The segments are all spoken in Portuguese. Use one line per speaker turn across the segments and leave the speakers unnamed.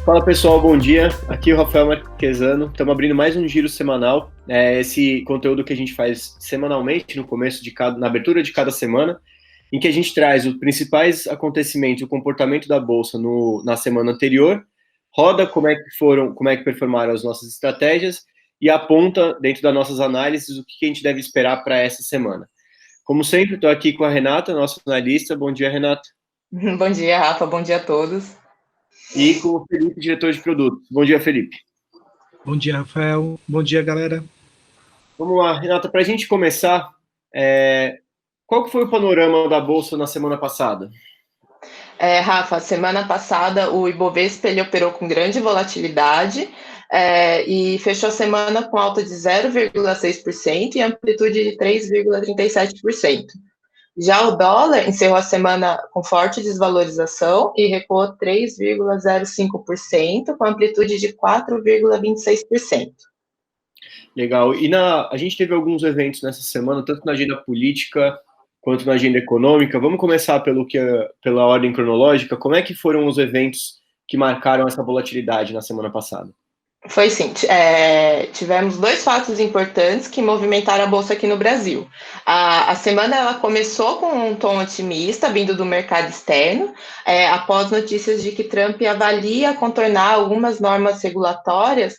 Fala pessoal, bom dia. Aqui é o Rafael Marquesano. Estamos abrindo mais um giro semanal. Esse conteúdo que a gente faz semanalmente no começo na abertura de cada semana, em que a gente traz os principais acontecimentos, o comportamento da bolsa na semana anterior, roda como é que performaram as nossas estratégias e aponta dentro das nossas análises o que a gente deve esperar para essa semana. Como sempre, estou aqui com a Renata, nossa analista. Bom dia, Renata.
Bom dia, Rafa. Bom dia a todos.
E com o Felipe, diretor de produtos. Bom dia, Felipe.
Bom dia, Rafael. Bom dia, galera.
Vamos lá, Renata, para a gente começar, qual que foi o panorama da Bolsa na semana passada?
Rafa, semana passada o Ibovespa ele operou com grande volatilidade e fechou a semana com alta de 0,6% e amplitude de 3,37%. Já o dólar encerrou a semana com forte desvalorização e recuou 3,05%, com amplitude de 4,26%.
Legal. E a gente teve alguns eventos nessa semana, tanto na agenda política quanto na agenda econômica. Vamos começar pela ordem cronológica. Como é que foram os eventos que marcaram essa volatilidade na semana passada?
Foi sim, tivemos dois fatos importantes que movimentaram a Bolsa aqui no Brasil. A semana ela começou com um tom otimista, vindo do mercado externo, após notícias de que Trump avalia contornar algumas normas regulatórias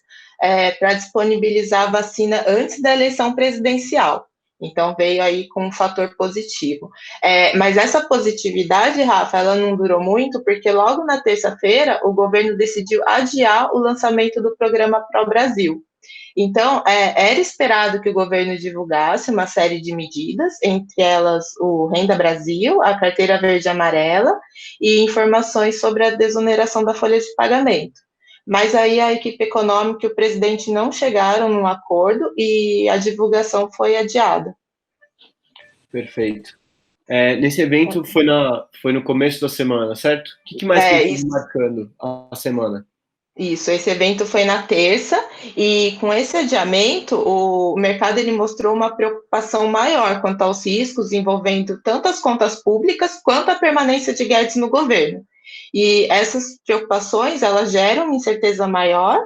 para disponibilizar a vacina antes da eleição presidencial. Então, veio aí com um fator positivo. Mas essa positividade, Rafa, ela não durou muito, porque logo na terça-feira o governo decidiu adiar o lançamento do programa Pro Brasil. Então, era esperado que o governo divulgasse uma série de medidas, entre elas o Renda Brasil, a Carteira Verde e Amarela e informações sobre a desoneração da folha de pagamento. Mas aí a equipe econômica e o presidente não chegaram num acordo e a divulgação foi adiada.
Perfeito. Nesse evento foi no começo da semana, certo? O que mais está marcando a semana?
Isso, esse evento foi na terça e com esse adiamento o mercado ele mostrou uma preocupação maior quanto aos riscos envolvendo tanto as contas públicas quanto a permanência de Guedes no governo. E essas preocupações elas geram uma incerteza maior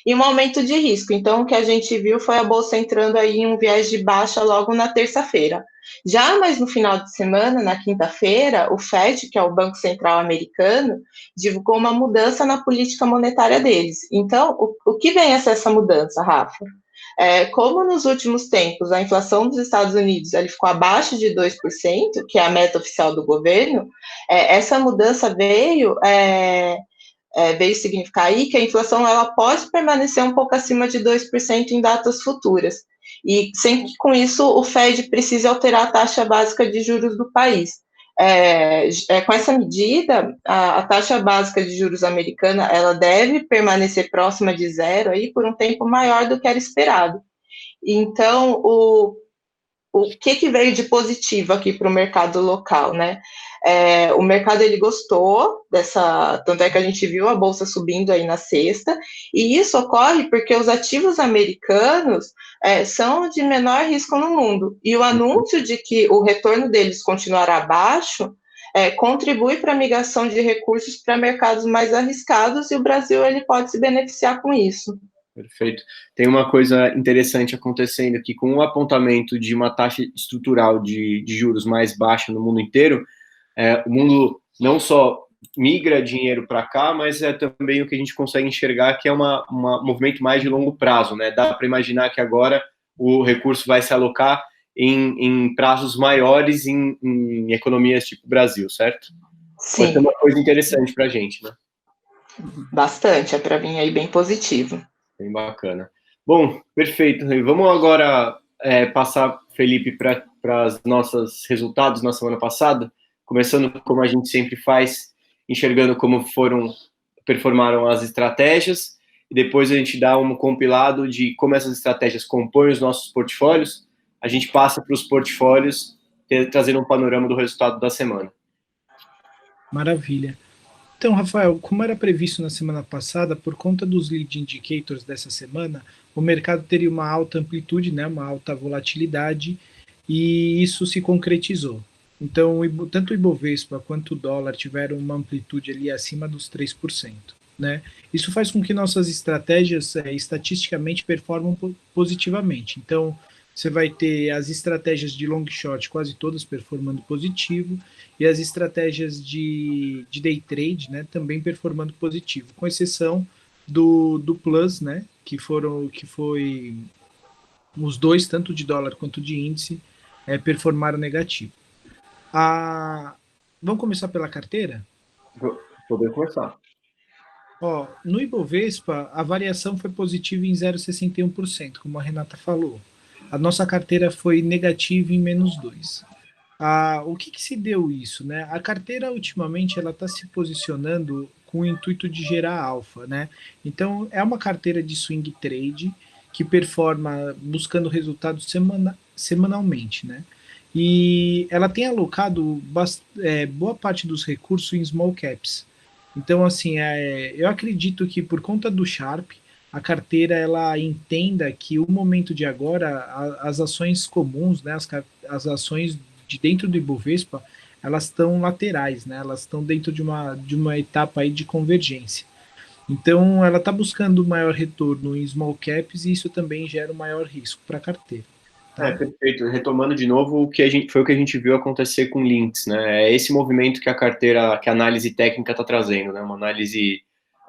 e um aumento de risco. Então o que a gente viu foi a bolsa entrando aí em um viés de baixa logo na terça-feira. Já mais no final de semana, na quinta-feira, o Fed, que é o Banco Central americano, divulgou uma mudança na política monetária deles. Então, o que vem a ser essa mudança, Rafa? Como nos últimos tempos a inflação dos Estados Unidos ele ficou abaixo de 2%, que é a meta oficial do governo, essa mudança veio significar aí que a inflação ela pode permanecer um pouco acima de 2% em datas futuras. E sem que com isso o Fed precise alterar a taxa básica de juros do país. Com essa medida, a taxa básica de juros americana ela deve permanecer próxima de zero aí por um tempo maior do que era esperado. Então, o que veio de positivo aqui para o mercado local, né? O mercado ele gostou dessa, tanto é que a gente viu a bolsa subindo aí na sexta, e isso ocorre porque os ativos americanos são de menor risco no mundo, e o anúncio de que o retorno deles continuará baixo contribui para a migração de recursos para mercados mais arriscados, e o Brasil ele pode se beneficiar com isso.
Perfeito. Tem uma coisa interessante acontecendo aqui, com o apontamento de uma taxa estrutural de juros mais baixa no mundo inteiro, o mundo não só migra dinheiro para cá, mas é também o que a gente consegue enxergar que é um movimento mais de longo prazo, né? Dá para imaginar que agora o recurso vai se alocar em prazos maiores em economias tipo Brasil, certo?
Sim.
Pode ser uma coisa interessante para a gente, né?
Bastante, é para mim aí bem positivo.
Bem bacana. Bom, perfeito. Vamos agora passar, Felipe, para os nossos resultados na semana passada, começando como a gente sempre faz, enxergando como performaram as estratégias, e depois a gente dá um compilado de como essas estratégias compõem os nossos portfólios, a gente passa para os portfólios, trazendo um panorama do resultado da semana.
Maravilha. Então, Rafael, como era previsto na semana passada, por conta dos lead indicators dessa semana, o mercado teria uma alta amplitude, né, uma alta volatilidade, e isso se concretizou. Então, tanto o Ibovespa quanto o dólar tiveram uma amplitude ali acima dos 3%. né? Isso faz com que nossas estratégias estatisticamente performam positivamente. Então, você vai ter as estratégias de long short quase todas performando positivo e as estratégias de day trade, né, também performando positivo, com exceção do plus, né, que foi os dois, tanto de dólar quanto de índice, performaram negativo. Vamos começar pela carteira?
Poder começar.
Ó, no Ibovespa, a variação foi positiva em 0,61%, como a Renata falou. A nossa carteira foi negativa em -2%. O que se deu isso, né? A carteira, ultimamente, ela está se posicionando com o intuito de gerar alfa, né? Então, é uma carteira de swing trade que performa buscando resultados semanalmente, né? E ela tem alocado boa parte dos recursos em small caps. Então, assim, eu acredito que por conta do Sharp, a carteira ela entenda que o momento de agora, as ações comuns, né, as ações de dentro do Ibovespa, elas estão laterais, né, elas estão dentro de uma etapa aí de convergência. Então, ela está buscando maior retorno em small caps e isso também gera um maior risco para a carteira. Tá?
Perfeito. Retomando de novo, foi o que a gente viu acontecer com links, né? É esse movimento que que a análise técnica está trazendo, né?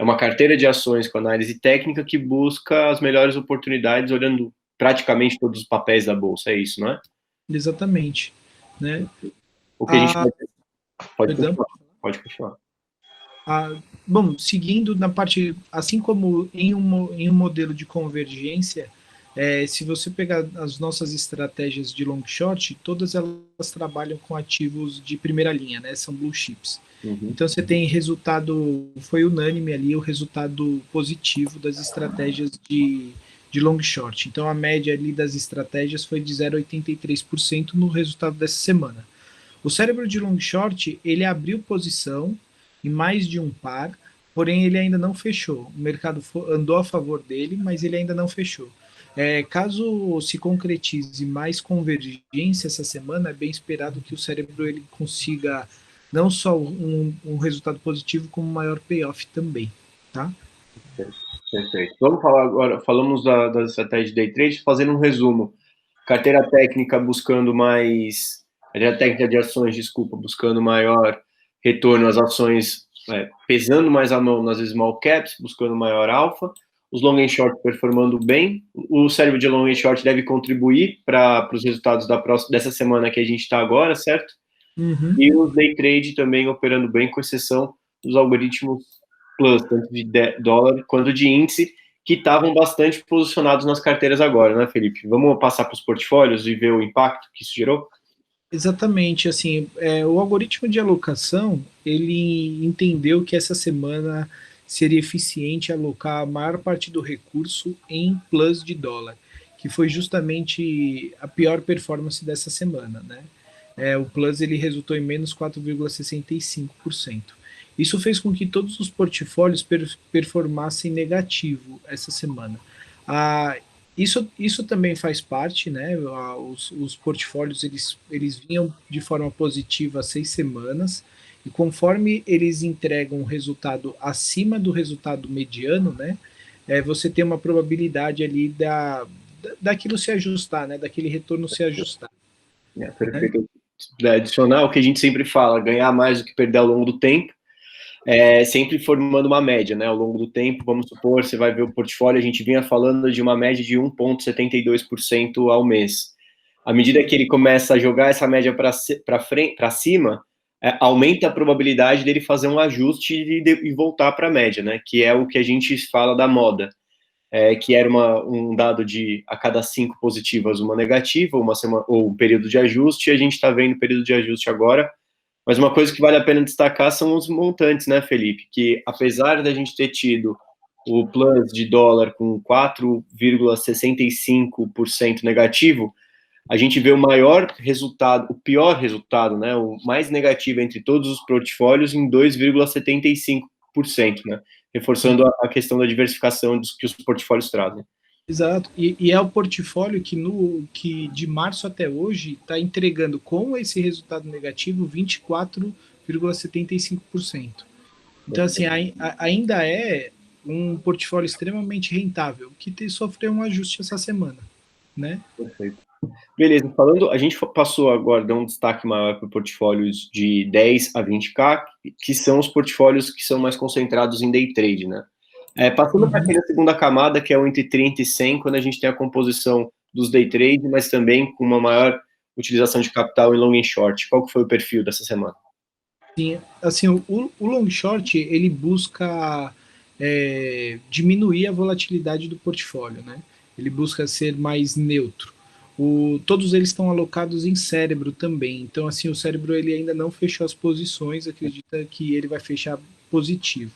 É uma carteira de ações com análise técnica que busca as melhores oportunidades olhando praticamente todos os papéis da bolsa, é isso, não é?
Exatamente, né?
O que a gente pode
Perdão.
continuar. Pode continuar.
Bom, seguindo na parte, assim como em um modelo de convergência, se você pegar as nossas estratégias de long short, todas elas trabalham com ativos de primeira linha, né? São blue chips.
Uhum.
Então você tem resultado, foi unânime ali o resultado positivo das estratégias de long short. Então a média ali das estratégias foi de 0,83% no resultado dessa semana. O cérebro de long short, ele abriu posição em mais de um par, porém ele ainda não fechou. O mercado andou a favor dele, mas ele ainda não fechou. Caso se concretize mais convergência essa semana, é bem esperado que o cérebro ele consiga não só um resultado positivo, como um maior payoff também, tá?
Perfeito. Vamos falar agora, falamos da estratégia de day trade, fazendo um resumo. Carteira técnica buscando mais, carteira técnica de ações, desculpa, buscando maior retorno às ações, pesando mais a mão nas small caps, buscando maior alfa, os long and short performando bem, o cérebro de long and short deve contribuir para os resultados dessa semana que a gente está agora, certo?
Uhum.
E os day trade também operando bem, com exceção dos algoritmos plus, tanto de dólar quanto de índice, que estavam bastante posicionados nas carteiras agora, né, Felipe? Vamos passar para os portfólios e ver o impacto que isso gerou?
Exatamente, assim, o algoritmo de alocação, ele entendeu que essa semana seria eficiente alocar a maior parte do recurso em plus de dólar, que foi justamente a pior performance dessa semana, né? O plus ele resultou em menos 4,65%. Isso fez com que todos os portfólios performassem negativo essa semana. Ah, isso também faz parte, né? Os portfólios eles vinham de forma positiva há 6 semanas, e conforme eles entregam um resultado acima do resultado mediano, né? Você tem uma probabilidade ali daquilo se ajustar, né? Daquele retorno se ajustar.
Perfeito. Adicionar o que a gente sempre fala, ganhar mais do que perder ao longo do tempo, sempre formando uma média, né? Ao longo do tempo, vamos supor, você vai ver o portfólio, a gente vinha falando de uma média de 1,72% ao mês. À medida que ele começa a jogar essa média para cima, aumenta a probabilidade dele fazer um ajuste e voltar para a média, né? Que é o que a gente fala da moda. Que era um dado de a cada 5 positivas, uma negativa, uma semana, ou um período de ajuste, e a gente está vendo o período de ajuste agora. Mas uma coisa que vale a pena destacar são os montantes, né, Felipe? Que apesar da gente ter tido o plus de dólar com 4,65% negativo, a gente vê o maior resultado, o pior resultado, né, o mais negativo entre todos os portfólios em 2,75%, né? Reforçando a questão da diversificação que os portfólios trazem.
Exato, e é o portfólio que de março até hoje está entregando com esse resultado negativo 24,75%. Então, assim, ainda é um portfólio extremamente rentável, que sofreu um ajuste essa semana, né?
Perfeito. Beleza, falando, a gente passou agora, deu um destaque maior para portfólios de 10 a 20K, que são os portfólios que são mais concentrados em day trade, né? Passando para aquela segunda camada, que é o entre 30 e 100, quando a gente tem a composição dos day trade, mas também com uma maior utilização de capital em long e short. Qual que foi o perfil dessa semana?
Sim, assim, o long short, ele busca diminuir a volatilidade do portfólio, né? Ele busca ser mais neutro. Todos eles estão alocados em cérebro também, então assim, o cérebro ele ainda não fechou as posições, acredita que ele vai fechar positivo.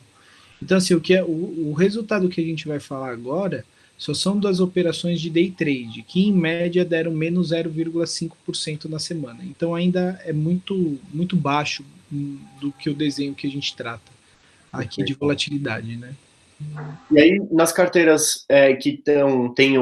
Então, assim, o resultado que a gente vai falar agora só são das operações de day trade, que em média deram menos 0,5% na semana. Então, ainda é muito, muito baixo do que o desenho que a gente trata aqui de volatilidade, né?
E aí, nas carteiras que tem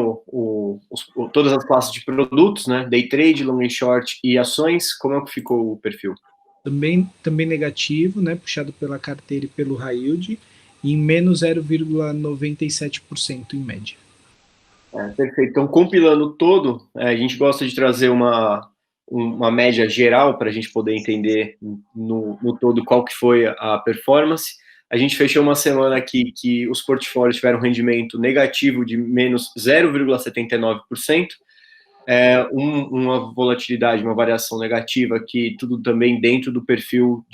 todas as classes de produtos, né? Day trade, long e short e ações, como é que ficou o perfil?
Também negativo, né? Puxado pela carteira e pelo high yield, em menos 0,97% em média.
Perfeito. Então, compilando todo, a gente gosta de trazer uma média geral para a gente poder entender no todo qual que foi a performance. A gente fechou uma semana aqui que os portfólios tiveram um rendimento negativo de menos 0,79%, uma volatilidade, uma variação negativa aqui, tudo também dentro do perfil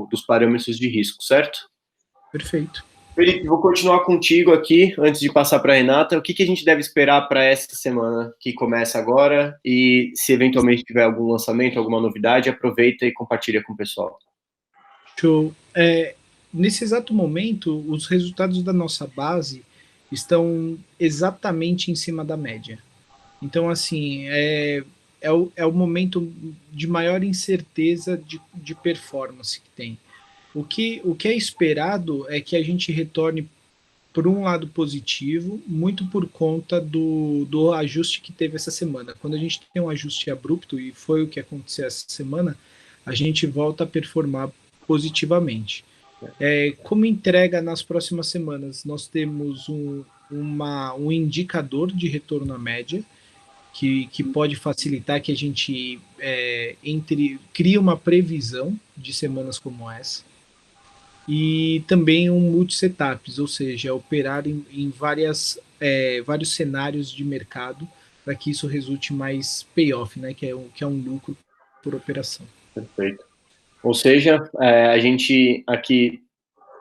dos parâmetros de risco, certo?
Perfeito.
Felipe, vou continuar contigo aqui, antes de passar para a Renata. O que a gente deve esperar para essa semana que começa agora? E se eventualmente tiver algum lançamento, alguma novidade, aproveita e compartilha com o pessoal.
Show. Nesse exato momento, os resultados da nossa base estão exatamente em cima da média. Então, assim, é o momento de maior incerteza de performance que tem. O que é esperado é que a gente retorne por um lado positivo, muito por conta do ajuste que teve essa semana. Quando a gente tem um ajuste abrupto, e foi o que aconteceu essa semana, a gente volta a performar positivamente. Como entrega nas próximas semanas, nós temos um indicador de retorno à média, que pode facilitar que a gente crie uma previsão de semanas como essa, e também um multi-setups, ou seja, operar em vários cenários de mercado para que isso resulte mais payoff, né, que é um lucro por operação.
Perfeito. Ou seja, a gente aqui,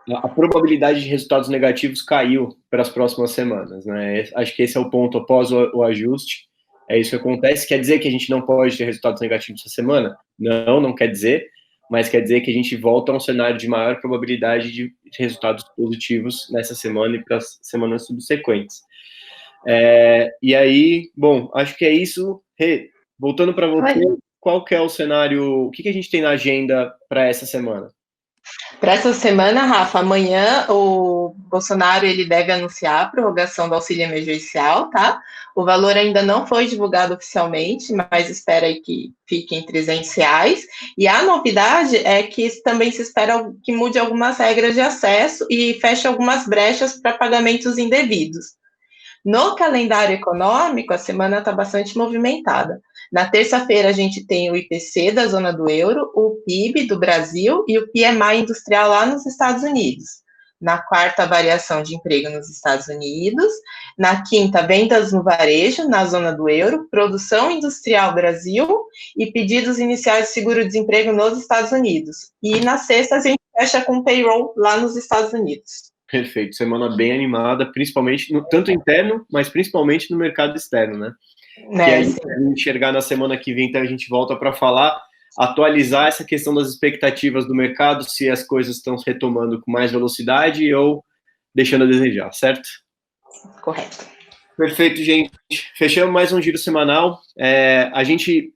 a probabilidade de resultados negativos caiu para as próximas semanas, né? Acho que esse é o ponto após o ajuste. É isso que acontece. Quer dizer que a gente não pode ter resultados negativos essa semana? Não quer dizer, mas quer dizer que a gente volta a um cenário de maior probabilidade de resultados positivos nessa semana e para as semanas subsequentes. E aí, bom, acho que é isso. Rê, voltando para você, qual que é o cenário, o que a gente tem na agenda para essa semana?
Para essa semana, Rafa, amanhã o Bolsonaro ele deve anunciar a prorrogação do auxílio emergencial, tá? O valor ainda não foi divulgado oficialmente, mas espera aí que fique em R$300. E a novidade é que também se espera que mude algumas regras de acesso e feche algumas brechas para pagamentos indevidos. No calendário econômico, a semana está bastante movimentada. Na terça-feira, a gente tem o IPC da zona do euro, o PIB do Brasil e o PMI industrial lá nos Estados Unidos. Na quarta, a variação de emprego nos Estados Unidos. Na quinta, vendas no varejo, na zona do euro, produção industrial Brasil e pedidos iniciais de seguro-desemprego nos Estados Unidos. E na sexta, a gente fecha com payroll lá nos Estados Unidos.
Perfeito, semana bem animada, principalmente, tanto interno, mas principalmente no mercado externo, né? Que aí, a gente enxergar na semana que vem, então a gente volta para falar, atualizar essa questão das expectativas do mercado, se as coisas estão retomando com mais velocidade ou deixando a desejar, certo?
Correto.
Perfeito, gente. Fechamos mais um giro semanal. A gente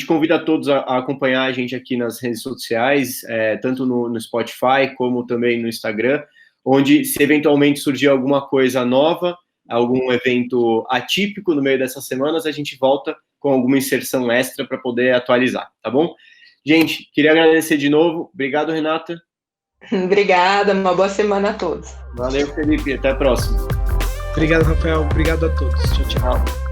convida todos a acompanhar a gente aqui nas redes sociais, tanto no Spotify como também no Instagram, onde, se eventualmente surgir alguma coisa nova, algum evento atípico no meio dessas semanas, a gente volta com alguma inserção extra para poder atualizar, tá bom? Gente, queria agradecer de novo. Obrigado, Renata.
Obrigada, uma boa semana a todos.
Valeu, Felipe. Até a próxima.
Obrigado, Rafael. Obrigado a todos. Tchau, tchau.
Tchau.